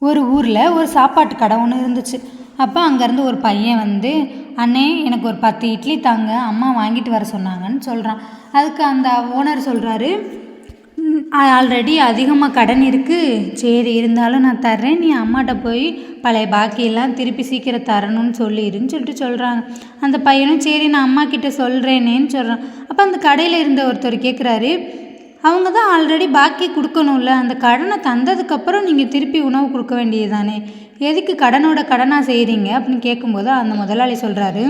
ஒரு ஊரில் ஒரு சாப்பாட்டு கடை ஒன்று இருந்துச்சு. அப்போ அங்கேருந்து ஒரு பையன் வந்து, அண்ணே எனக்கு ஒரு 10 இட்லி தாங்க, அம்மா வாங்கிட்டு வர சொன்னாங்கன்னு சொல்கிறான். அதுக்கு அந்த ஓனர் சொல்கிறாரு, ஆல்ரெடி அதிகமாக கடன் இருக்குது, சரி இருந்தாலும் நான் தர்றேன், நீ அம்மாட்ட போய் பழைய பாக்கியெல்லாம் திருப்பி சீக்கிரம் தரணும்னு சொல்லிடுன்னு சொல்கிறாங்க. அந்த பையனும் சரி நான் அம்மா கிட்ட சொல்கிறேனேன்னு சொல்கிறான். அப்போ அந்த கடையில் இருந்த ஒருத்தர் கேட்குறாரு, அவங்க தான் ஆல்ரெடி பாக்கி கொடுக்கணும்ல, அந்த கடனை தந்ததுக்கப்புறம் நீங்கள் திருப்பி உணவு கொடுக்க வேண்டியது தானே, எதுக்கு கடனோட கடனாக செய்கிறீங்க அப்படின்னு கேட்கும்போது அந்த முதலாளி சொல்கிறாரு,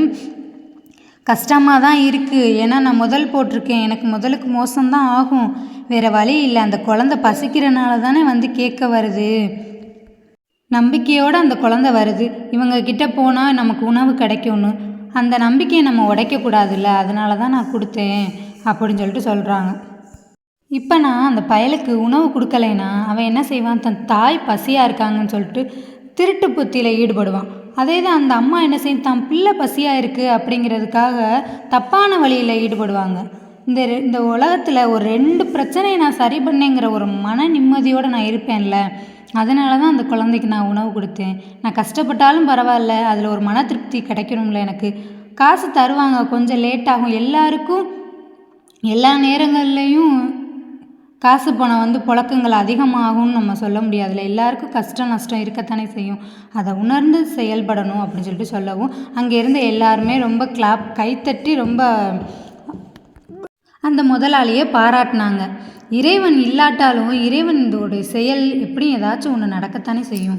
கஷ்டமாக தான் இருக்குது, ஏன்னா நான் முதல் போட்டிருக்கேன், எனக்கு முதலுக்கு மோசம்தான் ஆகும், வேறு வழி இல்லை, அந்த குழந்தை பசிக்கிறனால தானே வந்து கேட்க வருது, நம்பிக்கையோடு அந்த குழந்தை வருது, இவங்கக்கிட்ட போனால் நமக்கு உணவு கிடைக்கும்னு, அந்த நம்பிக்கையை நம்ம உடைக்கக்கூடாதுல்ல, அதனால தான் நான் கொடுத்தேன் அப்படின்னு சொல்லிட்டு சொல்கிறாங்க. இப்போ நான் அந்த பயலுக்கு உணவு கொடுக்கலைன்னா அவன் என்ன செய்வான், தன் தாய் பசியாக இருக்காங்கன்னு சொல்லிட்டு திருட்டு புத்தியில் ஈடுபடுவான். அதே தான் அந்த அம்மா என்ன செய்யும், தான் பிள்ளை பசியாக இருக்குது அப்படிங்கிறதுக்காக தப்பான வழியில் ஈடுபடுவாங்க. இந்த உலகத்தில் ஒரு 2 பிரச்சனையை நான் சரி பண்ணேங்கிற ஒரு மன நிம்மதியோடு நான் இருப்பேன்ல, அதனால தான் அந்த குழந்தைக்கு நான் உணவு கொடுத்தேன். நான் கஷ்டப்பட்டாலும் பரவாயில்ல, அதில் ஒரு மன திருப்தி கிடைக்கணும்ல, எனக்கு காசு தருவாங்க, கொஞ்சம் லேட்டாகும், எல்லாருக்கும் எல்லா நேரங்கள்லேயும் காசு பணம் வந்து புழக்கங்கள் அதிகமாகும்னு நம்ம சொல்ல முடியாதுல்ல, எல்லாருக்கும் கஷ்டம் நஷ்டம் இருக்கத்தானே செய்யும், அதை உணர்ந்து செயல்படணும் அப்படின்னு சொல்லிட்டு சொல்லவும் அங்கே இருந்த எல்லாருமே ரொம்ப கைத்தட்டி ரொம்ப அந்த முதலாளியை பாராட்டினாங்க. இறைவன் இல்லாட்டாலும் இறைவனோட செயல் எப்படியும் ஏதாச்சும் ஒன்று நடக்கத்தானே செய்யும்.